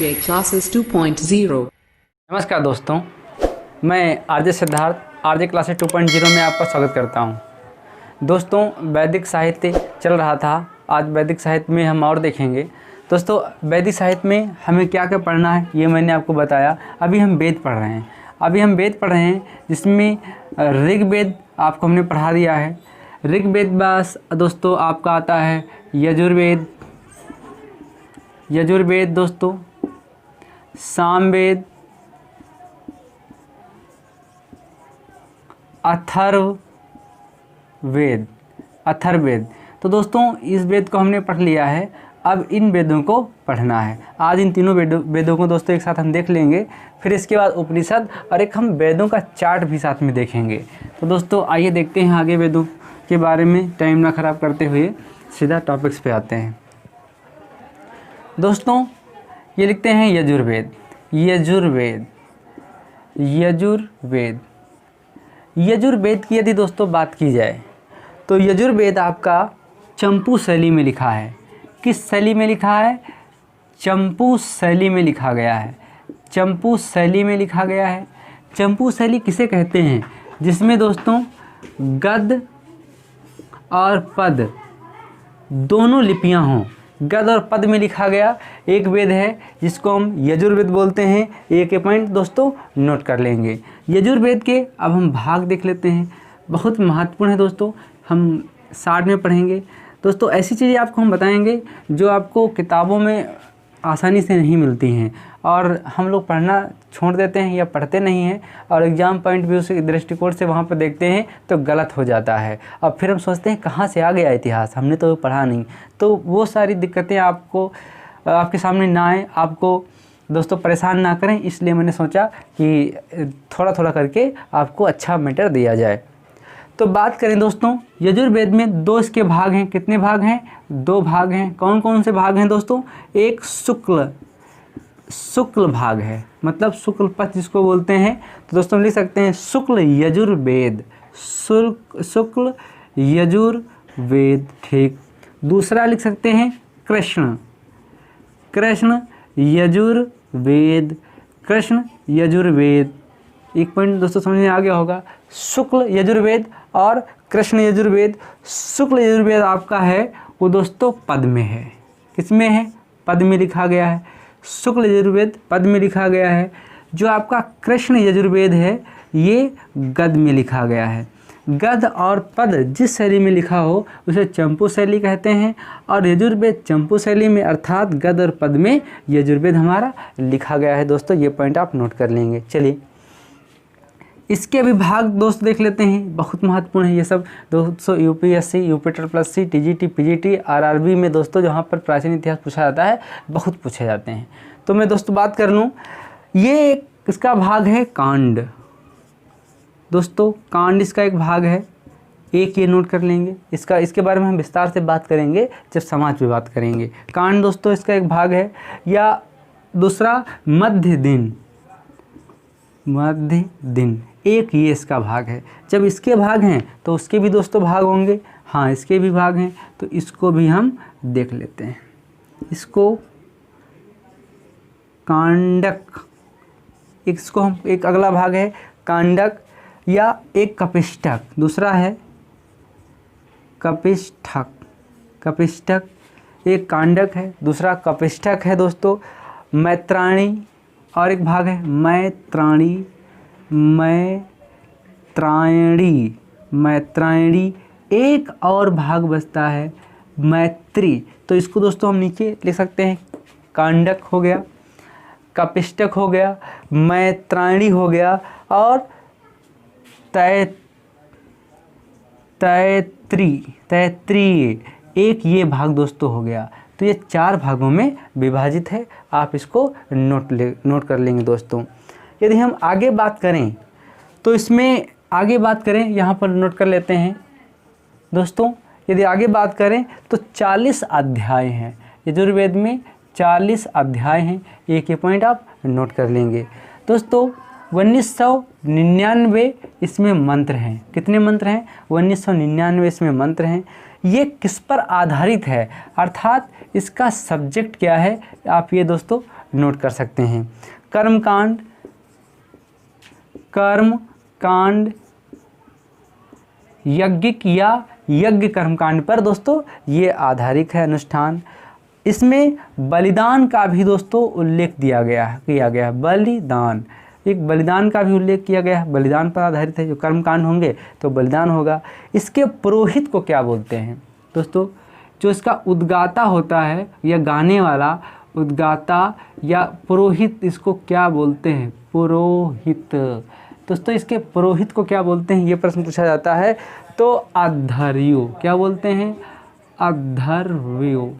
DJ Classes 2.0। नमस्कार दोस्तों, मैं आरजे सिद्धार्थ आरजे क्लासेस 2.0 में आपका स्वागत करता हूं। दोस्तों, वैदिक साहित्य चल रहा था। आज वैदिक साहित्य में हम और देखेंगे। दोस्तों, वैदिक साहित्य में हमें क्या क्या पढ़ना है ये मैंने आपको बताया। अभी हम वेद पढ़ रहे हैं। जिसमें ऋग्वेद आपको हमने पढ़ा दिया है। ऋग्वेद बस दोस्तों आपका आता है यजुर्वेद दोस्तों, सामवेद, अथर्ववेद। तो दोस्तों इस वेद को हमने पढ़ लिया है। अब इन वेदों को पढ़ना है। आज इन तीनों वेदों को दोस्तों एक साथ हम देख लेंगे। फिर इसके बाद उपनिषद और एक हम वेदों का चार्ट भी साथ में देखेंगे। तो दोस्तों आइए देखते हैं आगे वेदों के बारे में। टाइम ना ख़राब करते हुए सीधा टॉपिक्स पे आते हैं। दोस्तों ये लिखते हैं यजुर्वेद की यदि दोस्तों बात की जाए तो यजुर्वेद आपका चंपू शैली में लिखा है। किस शैली में लिखा है? चंपू शैली में लिखा गया है। चंपू शैली किसे कहते हैं? जिसमें दोस्तों गद्य और पद दोनों लिपियां हों। गद्य और पद में लिखा गया एक वेद है जिसको हम यजुर्वेद बोलते हैं। एक पॉइंट दोस्तों नोट कर लेंगे। यजुर्वेद के अब हम भाग देख लेते हैं। बहुत महत्वपूर्ण है दोस्तों, हम शार्ट में पढ़ेंगे। दोस्तों ऐसी चीज़ें आपको हम बताएंगे जो आपको किताबों में आसानी से नहीं मिलती हैं और हम लोग पढ़ना छोड़ देते हैं या पढ़ते नहीं हैं और एग्ज़ाम पॉइंट व्यू से दृष्टिकोण से वहाँ पर देखते हैं तो गलत हो जाता है और फिर हम सोचते हैं कहाँ से आ गया इतिहास, हमने तो पढ़ा नहीं। तो वो सारी दिक्कतें आपको आपके सामने ना आए, आपको दोस्तों परेशान ना करें, इसलिए मैंने सोचा कि थोड़ा थोड़ा करके आपको अच्छा मैटर दिया जाए। तो बात करें दोस्तों, यजुर्वेद में दो इसके भाग हैं। कितने भाग हैं? दो भाग हैं। कौन कौन से भाग हैं दोस्तों? एक शुक्ल भाग है, मतलब शुक्ल पक्ष जिसको बोलते हैं। तो दोस्तों हम लिख सकते हैं शुक्ल यजुर्वेद, ठीक। दूसरा लिख सकते हैं कृष्ण यजुर्वेद। एक पॉइंट दोस्तों समझ में आ गया होगा। शुक्ल यजुर्वेद और कृष्ण यजुर्वेद। शुक्ल यजुर्वेद आपका है वो दोस्तों पद में है। किसमें है? पद में लिखा गया है। शुक्ल यजुर्वेद पद में लिखा गया है। जो आपका कृष्ण यजुर्वेद है ये गद्य में लिखा गया है। गद्य और पद जिस शैली में लिखा हो उसे चंपू शैली कहते हैं और यजुर्वेद चंपू शैली में अर्थात गद्य और पद में यजुर्वेद हमारा लिखा गया है। दोस्तों ये पॉइंट आप नोट कर लेंगे। चलिए इसके अभी भाग दोस्त देख लेते हैं। बहुत महत्वपूर्ण है ये सब दोस्तों। UPSC, UP++, TGT, PGT, RRB में दोस्तों जहाँ पर प्राचीन इतिहास पूछा जाता है बहुत पूछे जाते हैं। तो मैं दोस्तों बात कर लूँ, ये इसका भाग है कांड। दोस्तों कांड इसका एक भाग है। एक ये नोट कर लेंगे। इसके बारे में हम विस्तार से बात करेंगे जब समाज पे बात करेंगे। कांड दोस्तों इसका एक भाग है। या दूसरा मध्य दिन, एक ये इसका भाग है। जब इसके भाग हैं तो उसके भी दोस्तों भाग होंगे। हाँ इसके भी भाग हैं, तो इसको भी हम देख लेते हैं। इसको कांडक, इसको हम एक अगला भाग है कांडक या एक कपिष्टक। दूसरा है कपिष्टक, एक कांडक है, दूसरा कपिष्टक है दोस्तों। मैत्राणी और एक भाग है मैत्रायणी। एक और भाग बचता है मैत्री। तो इसको दोस्तों हम नीचे लिख सकते हैं। कांडक हो गया, कपिष्टक हो गया, मैत्रायणी हो गया और तैत्रीय एक ये भाग दोस्तों हो गया। तो ये 4 भागों में विभाजित है। आप इसको नोट कर लेंगे दोस्तों। यदि हम आगे बात करें तो इसमें यहाँ पर नोट कर लेते हैं दोस्तों। यदि आगे बात करें तो 40 अध्याय हैं यजुर्वेद में। 40 अध्याय हैं। एक ये पॉइंट आप नोट कर लेंगे दोस्तों। 1999 इसमें मंत्र हैं। कितने मंत्र हैं? 1999 इसमें मंत्र हैं। ये किस पर आधारित है, अर्थात इसका सब्जेक्ट क्या है, आप ये दोस्तों नोट कर सकते हैं। कर्मकांड, कर्मकांड यज्ञिक या यज्ञ कर्मकांड पर दोस्तों ये आधारित है अनुष्ठान। इसमें बलिदान का भी दोस्तों उल्लेख किया गया है। बलिदान, एक बलिदान का भी उल्लेख किया गया है, बलिदान पर आधारित है। जो कर्मकांड होंगे तो बलिदान होगा। इसके पुरोहित को क्या बोलते हैं दोस्तों? जो इसका उद्गाता होता है या गाने वाला, उद्गाता या पुरोहित, इसको क्या बोलते हैं? पुरोहित। दोस्तों इसके पुरोहित को क्या बोलते हैं, ये प्रश्न पूछा जाता है। तो अध्वर्यु, क्या बोलते हैं? अध्वर्यु,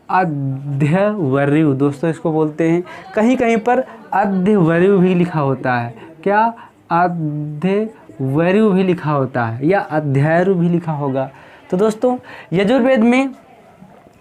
अध्यवर्यु दोस्तों इसको बोलते हैं। कहीं कहीं पर अध्यवर्यु भी लिखा होता है। क्या? अध्यवर्यु भी लिखा होता है या अध्यायरु भी लिखा होगा। तो दोस्तों यजुर्वेद में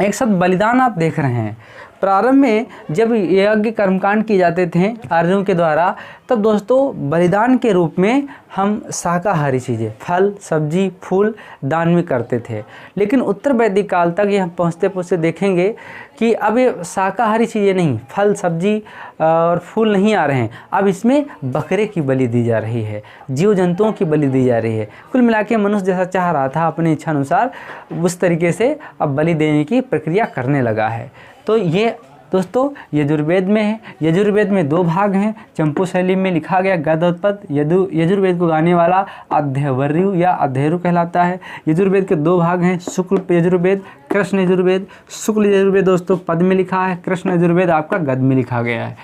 एक शब्द बलिदान आप देख रहे हैं। प्रारंभ में जब यज्ञ कर्मकांड किए जाते थे आर्यों के द्वारा, तब दोस्तों बलिदान के रूप में हम शाकाहारी चीज़ें, फल, सब्जी, फूल दान में करते थे। लेकिन उत्तर वैदिक काल तक ये हम पहुँचते पहुँचते देखेंगे कि अब ये शाकाहारी चीज़ें नहीं, फल, सब्जी और फूल नहीं आ रहे हैं। अब इसमें बकरे की बलि दी जा रही है, जीव जंतुओं की बलि दी जा रही है। कुल मिला के मनुष्य जैसा चाह रहा था अपनी इच्छा अनुसार, उस तरीके से अब बलि देने की प्रक्रिया करने लगा है। तो ये दोस्तों यजुर्वेद में है। यजुर्वेद में 2 भाग हैं। चंपू शैली में लिखा गया गद्योत्पद यजुर्वेद को गाने वाला अध्यवर्यु या अध्ययरु कहलाता है। यजुर्वेद के 2 भाग हैं, शुक्ल यजुर्वेद, कृष्ण यजुर्वेद। शुक्ल यजुर्वेद दोस्तों पद में लिखा है, कृष्ण यजुर्वेद आपका गद्य में लिखा गया है।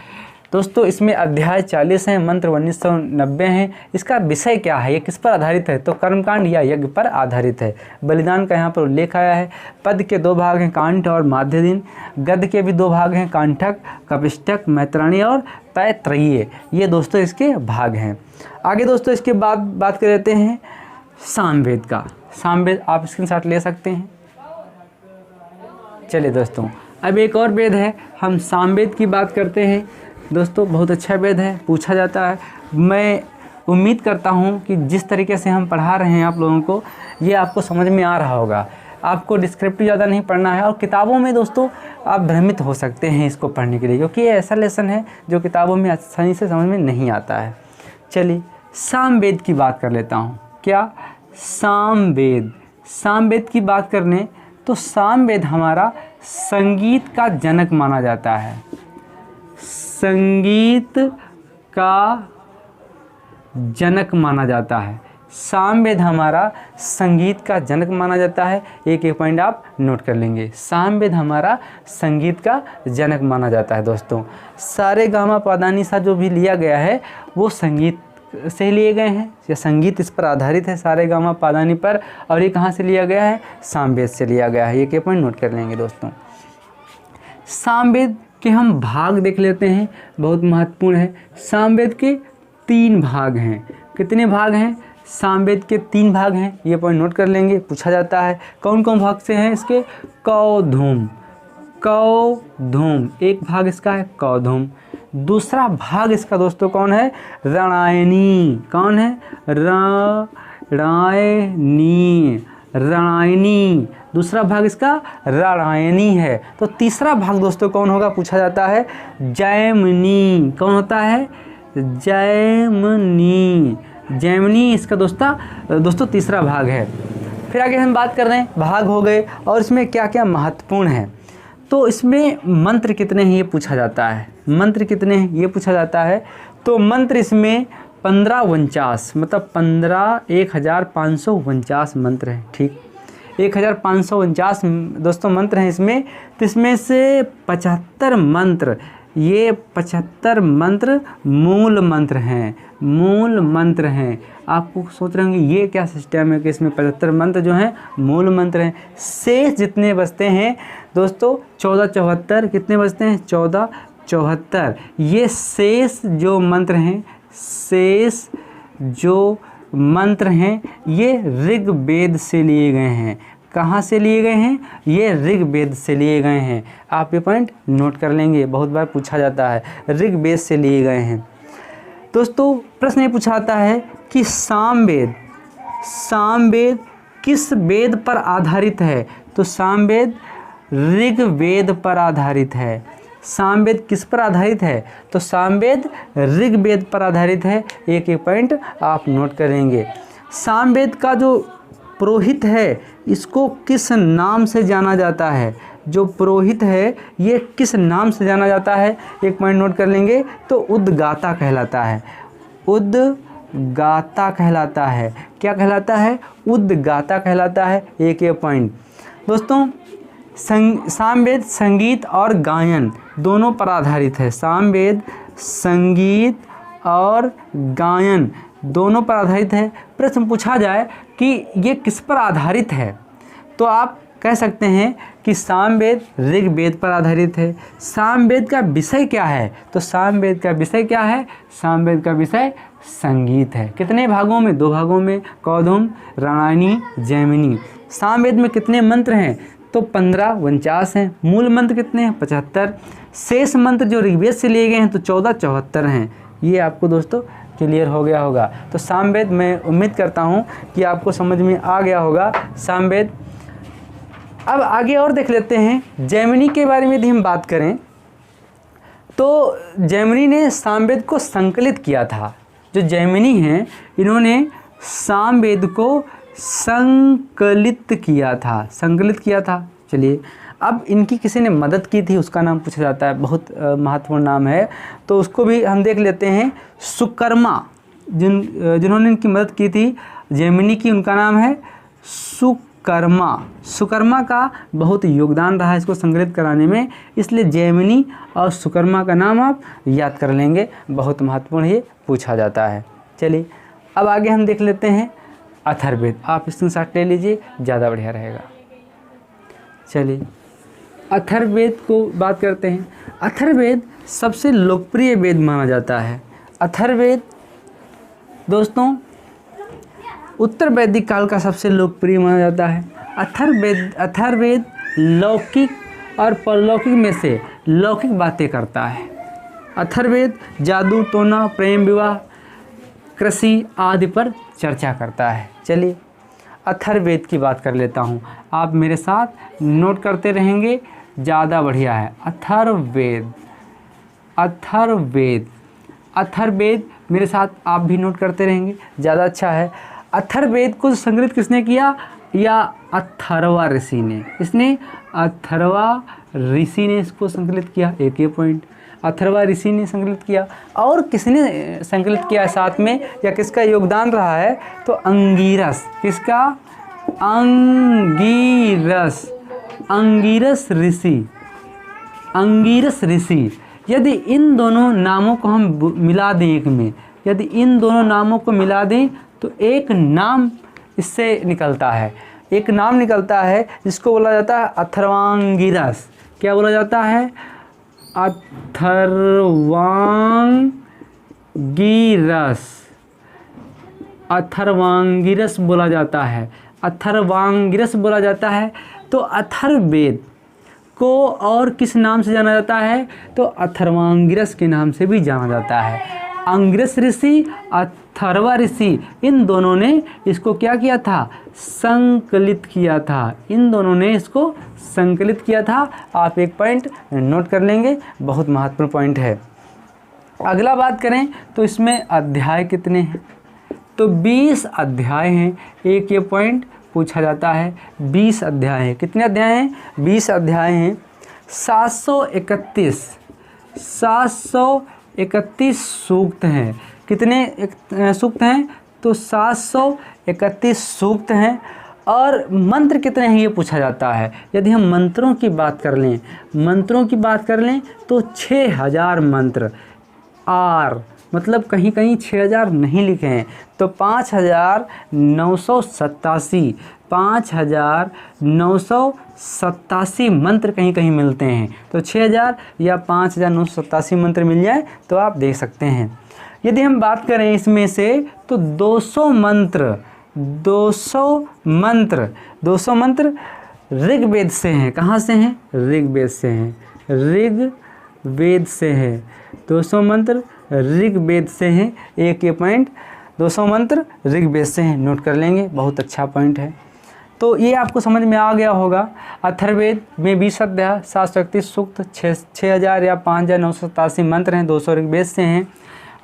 दोस्तों इसमें अध्याय 40 हैं, मंत्र 1990 हैं। इसका विषय क्या है, ये किस पर आधारित है? तो कर्मकांड या यज्ञ पर आधारित है। बलिदान का यहाँ पर उल्लेख आया है। पद के 2 भाग हैं, कांठ और माध्यदिन। गद्य के भी 2 भाग हैं, कांठक, कपिष्टक, मैत्राणी और तैत्तरीय। ये दोस्तों इसके भाग हैं। आगे दोस्तों इसके बाद बात कर लेते हैं सामवेद का। सामवेद आप स्क्रीनशॉट ले सकते हैं। चलिए दोस्तों अब एक और वेद है, हम सामवेद की बात करते हैं। दोस्तों बहुत अच्छा वेद है, पूछा जाता है। मैं उम्मीद करता हूँ कि जिस तरीके से हम पढ़ा रहे हैं आप लोगों को, ये आपको समझ में आ रहा होगा। आपको डिस्क्रिप्टिव ज़्यादा नहीं पढ़ना है और किताबों में दोस्तों आप भ्रमित हो सकते हैं इसको पढ़ने के लिए, क्योंकि ये ऐसा लेसन है जो किताबों में आसानी से समझ में नहीं आता है। चलिए सामवेद की बात कर लेता हूँ। क्या? सामवेद। सामवेद की बात करने तो सामवेद हमारा संगीत का जनक माना जाता है। संगीत का जनक माना जाता है। सामवेद हमारा संगीत का जनक माना जाता है। एक पॉइंट आप नोट कर लेंगे, सामवेद हमारा संगीत का जनक माना जाता है। दोस्तों सारे गामा पादानी सा जो भी लिया गया है वो संगीत से लिए गए हैं, या संगीत इस पर आधारित है सारे गामा पादानी पर। और ये कहाँ से लिया गया है? सामवेद से लिया गया है। एक पॉइंट नोट कर लेंगे दोस्तों। सामवेद के हम भाग देख लेते हैं, बहुत महत्वपूर्ण है। सामवेद के 3 भाग हैं। कितने भाग हैं? सामवेद के 3 भाग हैं। ये पॉइंट नोट कर लेंगे, पूछा जाता है। कौन कौन भाग से हैं इसके? कौधूम, कौधूम एक भाग इसका है, कौधूम। दूसरा भाग इसका दोस्तों कौन है? रणयनी। कौन है? रणयनी, रणयनी। दूसरा भाग इसका रणयनी है। तो तीसरा भाग दोस्तों कौन होगा, पूछा जाता है? जैमिनी। कौन होता है? जैमिनी। जैमिनी इसका दोस्तों तीसरा भाग है। फिर आगे हम बात कर रहे हैं, भाग हो गए और इसमें क्या क्या महत्वपूर्ण है। तो इसमें मंत्र कितने हैं ये पूछा जाता है। मंत्र कितने हैं ये पूछा जाता है। तो मंत्र इसमें 1549 मतलब 1549 मंत्र हैं। ठीक, 1549 दोस्तों मंत्र हैं इसमें। तो इसमें से 75 मंत्र, ये 75 मंत्र मूल मंत्र हैं। मूल मंत्र हैं। आपको सोच रहे होंगे ये क्या सिस्टम है कि इसमें 75 मंत्र जो हैं मूल मंत्र हैं। शेष जितने बचते हैं दोस्तों 1474, कितने बचते हैं? 1474। ये शेष जो मंत्र हैं, शेष जो मंत्र हैं ये ऋग्वेद से लिए गए हैं। कहाँ से लिए गए हैं? ये ऋग्वेद से लिए गए हैं। आप ये पॉइंट नोट कर लेंगे, बहुत बार पूछा जाता है, ऋग्वेद से लिए गए हैं। दोस्तों प्रश्न ये पूछा जाता है कि सामवेद किस वेद पर आधारित है? तो सामवेद ऋग्वेद पर आधारित है। सामवेद किस पर आधारित है? तो सामवेद ऋग्वेद पर आधारित है। एक एक पॉइंट आप नोट करेंगे। सामवेद का जो पुरोहित है इसको किस नाम से जाना जाता है? जो पुरोहित है ये किस नाम से जाना जाता है? एक पॉइंट नोट कर लेंगे। तो उद्गाता कहलाता है। उद्गाता कहलाता है। क्या कहलाता है? उद्गाता कहलाता है। एक एक पॉइंट। दोस्तों सामवेद संगीत और गायन दोनों पर आधारित है। सामवेद संगीत और गायन दोनों पर आधारित है। प्रश्न पूछा जाए कि ये किस पर आधारित है तो आप कह सकते हैं कि सामवेद ऋग्वेद पर आधारित है। सामवेद का विषय क्या है? तो सामवेद का विषय क्या है? सामवेद का विषय संगीत है। कितने भागों में? 2 भागों में, कौधुम, राणायणी, जैमिनी। सामवेद में कितने मंत्र हैं? तो 15 49 हैं। मूल मंत्र कितने हैं? 75। शेष मंत्र जो ऋग्वेद से लिए गए हैं तो 14 74 हैं। ये आपको दोस्तों क्लियर हो गया होगा। तो सामवेद मैं उम्मीद करता हूँ कि आपको समझ में आ गया होगा सामवेद। अब आगे और देख लेते हैं। जैमिनी के बारे में यदि हम बात करें तो जैमिनी ने सामवेद को संकलित किया था। जो जैमिनी हैं इन्होंने सामवेद को संकलित किया था। चलिए, अब इनकी किसी ने मदद की थी उसका नाम पूछा जाता है। बहुत महत्वपूर्ण नाम है तो उसको भी हम देख लेते हैं। सुकर्मा जिन्होंने इनकी मदद की थी जैमिनी की, उनका नाम है सुकर्मा। सुकर्मा का बहुत योगदान रहा इसको संकलित कराने में, इसलिए जैमिनी और सुकर्मा का नाम आप याद कर लेंगे। बहुत महत्वपूर्ण ये पूछा जाता है। चलिए अब आगे हम देख लेते हैं अथर्ववेद। आप स्क्रीनशॉट ले लीजिए, ज़्यादा बढ़िया रहेगा। चलिए अथर्ववेद को बात करते हैं। अथर्ववेद सबसे लोकप्रिय वेद माना जाता है। अथर्ववेद दोस्तों उत्तर वैदिक काल का सबसे लोकप्रिय माना जाता है। अथर्ववेद लौकिक और परलौकिक में से लौकिक बातें करता है। अथर्ववेद जादू टोना, प्रेम विवाह, कृषि आदि पर चर्चा करता है। चलिए अथर्ववेद की बात कर लेता हूँ, आप मेरे साथ नोट करते रहेंगे, ज़्यादा बढ़िया है। अथर्ववेद मेरे साथ आप भी नोट करते रहेंगे, ज़्यादा अच्छा है। अथर्ववेद को संकलित किसने किया? या अथर्वा ऋषि ने। इसने अथर्वा ऋषि ने इसको संकलित किया। एक पॉइंट। अथर्वा ऋषि ने संकलित किया। और किसने संकलित किया साथ में, या किसका योगदान रहा है? तो अंगिरस। किसका? अंगिरस ऋषि। यदि इन दोनों नामों को हम मिला दें एक में, यदि इन दोनों नामों को मिला दें तो एक नाम इससे निकलता है। एक नाम निकलता है जिसको बोला जाता है अथर्वांगिरस। क्या बोला जाता है? अथर्वांगिरस बोला जाता है। अथर्वांगिरस बोला जाता है। तो अथर्ववेद को और किस नाम से जाना जाता है? तो अथर्वांगिरस के नाम से भी जाना जाता है। अंगिरस ऋषि, अथर्वा ऋषि, इन दोनों ने इसको क्या किया था? संकलित किया था। इन दोनों ने इसको संकलित किया था। आप एक पॉइंट नोट कर लेंगे, बहुत महत्वपूर्ण पॉइंट है। अगला बात करें तो इसमें अध्याय कितने हैं? तो 20 अध्याय हैं। एक ये पॉइंट पूछा जाता है। 20 अध्याय हैं। कितने अध्याय हैं? 20 अध्याय हैं। 731 सूक्त हैं। कितने सूक्त हैं? तो 731 सूक्त हैं। और मंत्र कितने हैं ये पूछा जाता है। यदि हम मंत्रों की बात कर लें तो 6000 मंत्र। मतलब कहीं कहीं 6000 नहीं लिखे हैं, तो 5987 मंत्र कहीं कहीं मिलते हैं। तो 6000 या 5987 मंत्र मिल जाए तो आप देख सकते हैं। यदि हम बात करें इसमें से तो 200 मंत्र ऋग्वेद से हैं। कहाँ से हैं? ऋग्वेद से हैं। 200 मंत्र ऋग्वेद से हैं। एक ये पॉइंट, 200 मंत्र ऋग्वेद से हैं, नोट कर लेंगे, बहुत अच्छा पॉइंट है। तो ये आपको समझ में आ गया होगा। अथर्ववेद में 20 अध्याय, 731 सूक्त, 6000 या 5987 मंत्र हैं, 200 ऋग्वेद से हैं।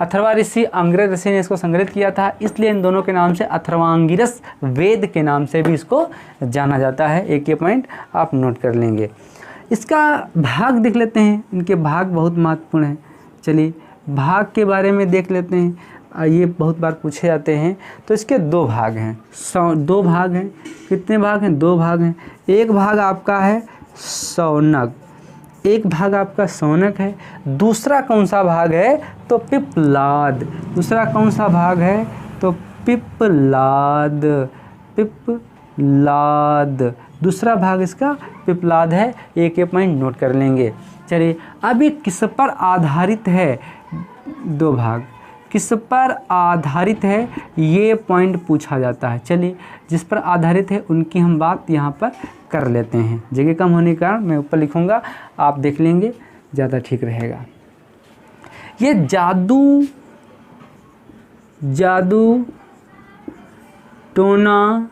अथर्वा ऋषि अंग्रेज ऋषि ने इसको संग्रहित किया था, इसलिए इन दोनों के नाम से अथर्वांगिरस वेद के नाम से भी इसको जाना जाता है। एक ये पॉइंट आप नोट कर लेंगे। इसका भाग देख लेते हैं, इनके भाग बहुत महत्वपूर्ण हैं। चलिए भाग के बारे में देख लेते हैं, ये बहुत बार पूछे जाते हैं। तो इसके 2 भाग हैं, 2 भाग हैं। कितने भाग हैं? 2 भाग हैं। एक भाग आपका है शौनक, एक भाग आपका शौनक है। दूसरा कौन सा भाग है? तो पिप्पलाद। दूसरा कौन सा भाग है? तो पिप्पलाद, पिप्पलाद दूसरा भाग इसका पिप्पलाद है। एक पॉइंट नोट कर लेंगे। चलिए अब ये किस पर आधारित है? 2 भाग किस पर आधारित है, ये पॉइंट पूछा जाता है। चलिए जिस पर आधारित है उनकी हम बात यहाँ पर कर लेते हैं। जगह कम होने के कारण मैं ऊपर लिखूँगा, आप देख लेंगे, ज़्यादा ठीक रहेगा। ये जादू टोना,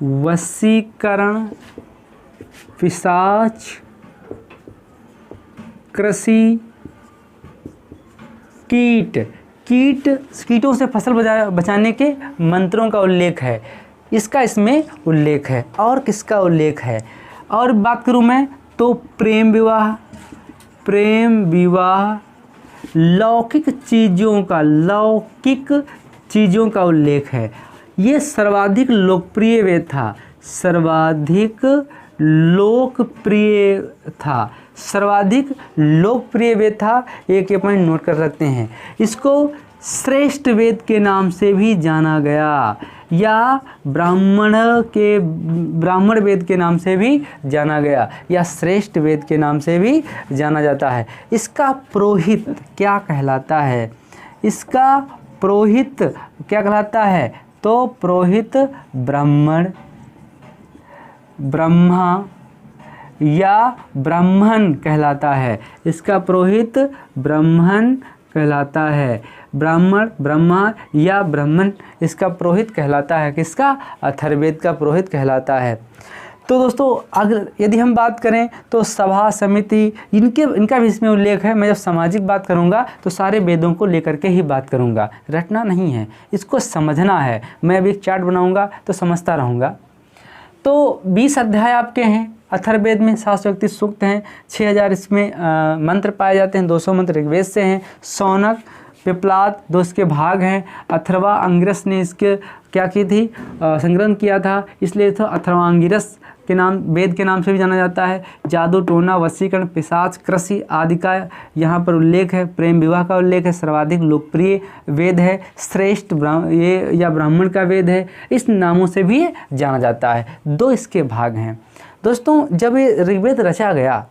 वशीकरण, पिशाच, कृषि, कीटों से फसल बचाने के मंत्रों का उल्लेख है, इसका इसमें उल्लेख है। और किसका उल्लेख है? और बात करूं मैं तो प्रेम विवाह, लौकिक चीज़ों का उल्लेख है। ये सर्वाधिक लोकप्रिय वेद था, सर्वाधिक लोकप्रिय वेद था। एक ये पॉइंट नोट कर सकते हैं। इसको श्रेष्ठ वेद के नाम से भी जाना गया, या ब्राह्मण वेद के नाम से भी जाना गया, या श्रेष्ठ वेद के नाम से भी जाना जाता है। इसका पुरोहित क्या कहलाता है? इसका पुरोहित क्या कहलाता है? तो पुरोहित ब्रह्मा या ब्राह्मण कहलाता है। इसका पुरोहित ब्राह्मण कहलाता है। ब्रह्मा या ब्राह्मण इसका पुरोहित कहलाता है। किसका? अथर्ववेद का पुरोहित कहलाता है। तो दोस्तों अगर यदि हम बात करें तो सभा समिति इनका भी इसमें उल्लेख है। मैं जब सामाजिक बात करूंगा तो सारे वेदों को लेकर के ही बात करूंगा, रटना नहीं है, इसको समझना है। मैं अभी एक चार्ट बनाऊंगा तो समझता रहूँगा। तो 20 अध्याय आपके हैं अथर्ववेद में, 731 सूक्त हैं, 6000 इसमें मंत्र पाए जाते हैं, 200 मंत्र ऋग्वेद से हैं। शौनक, पिप्पलाद 2 इसके भाग हैं। अथर्वा अंगिरस ने इसके क्या की थी? संग्रहण किया था, इसलिए तो अथर्वांगिरस के नाम वेद के नाम से भी जाना जाता है। जादू टोना, वशीकरण, पिशाच, कृषि आदि का यहाँ पर उल्लेख है। प्रेम विवाह का उल्लेख है। सर्वाधिक लोकप्रिय वेद है। श्रेष्ठ या ब्राह्मण का वेद है। इस नामों से भी जाना जाता है। 2 इसके भाग हैं। दोस्तों जब ये ऋग्वेद रचा गया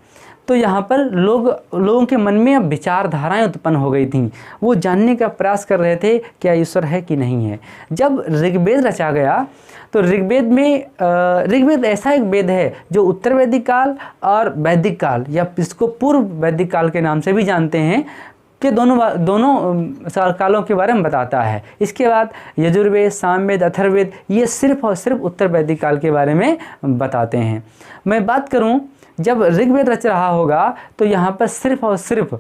तो यहाँ पर लोगों के मन में अब विचारधाराएं उत्पन्न हो गई थीं। वो जानने का प्रयास कर रहे थे क्या ईश्वर है कि नहीं है। जब ऋग्वेद रचा गया तो ऋग्वेद ऐसा एक वेद है जो उत्तर वैदिक काल और वैदिक काल, या इसको पूर्व वैदिक काल के नाम से भी जानते हैं, कि दोनों कालों के बारे में बताता है। इसके बाद यजुर्वेद, सामवेद, अथर्ववेद ये सिर्फ और सिर्फ उत्तर वैदिक काल के बारे में बताते हैं। मैं बात करूं जब ऋग्वेद रच रहा होगा तो यहाँ पर सिर्फ और सिर्फ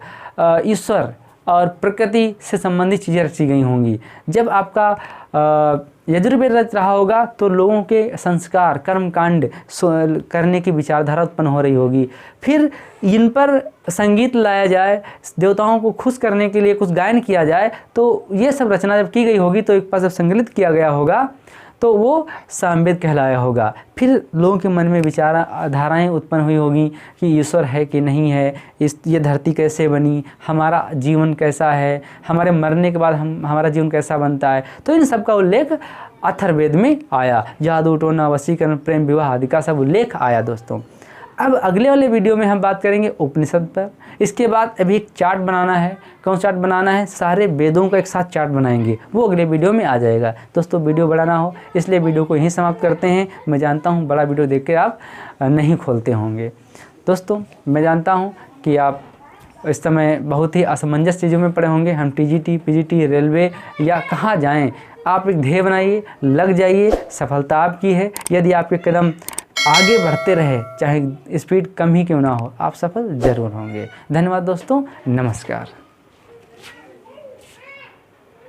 ईश्वर और प्रकृति से संबंधित चीज़ें रची गई होंगी। जब आपका यजुर्वेद रच रहा होगा तो लोगों के संस्कार, कर्मकांड करने की विचारधारा उत्पन्न हो रही होगी। फिर इन पर संगीत लाया जाए, देवताओं को खुश करने के लिए कुछ गायन किया जाए, तो ये सब रचना जब की गई होगी तो एक पास जब संकलित किया गया होगा तो वो सामवेद कहलाया होगा। फिर लोगों के मन में विचारधाराएं उत्पन्न हुई होगी कि ईश्वर है कि नहीं है, ये धरती कैसे बनी, हमारा जीवन कैसा है, हमारे मरने के बाद हमारा जीवन कैसा बनता है। तो इन सब का उल्लेख अथर्ववेद में आया। जादू टोना, वशीकरण, प्रेम विवाह आदि का सब उल्लेख आया। दोस्तों अब अगले वाले वीडियो में हम बात करेंगे उपनिषद पर। इसके बाद अभी एक चार्ट बनाना है। कौन चार्ट बनाना है? सारे वेदों का एक साथ चार्ट बनाएंगे, वो अगले वीडियो में आ जाएगा। दोस्तों वीडियो बड़ा ना हो इसलिए वीडियो को यहीं समाप्त करते हैं। मैं जानता हूँ बड़ा वीडियो देख के आप नहीं खोलते होंगे। दोस्तों मैं जानता हूँ कि आप इस समय बहुत ही असमंजस चीज़ों में पड़े होंगे। हम TGT, PGT, रेलवे या कहाँ जाएं, आप एक ध्येय बनाइए, लग जाइए, सफलता आपकी है। यदि आपके कदम आगे बढ़ते रहे, चाहे स्पीड कम ही क्यों ना हो, आप सफल जरूर होंगे। धन्यवाद दोस्तों, नमस्कार।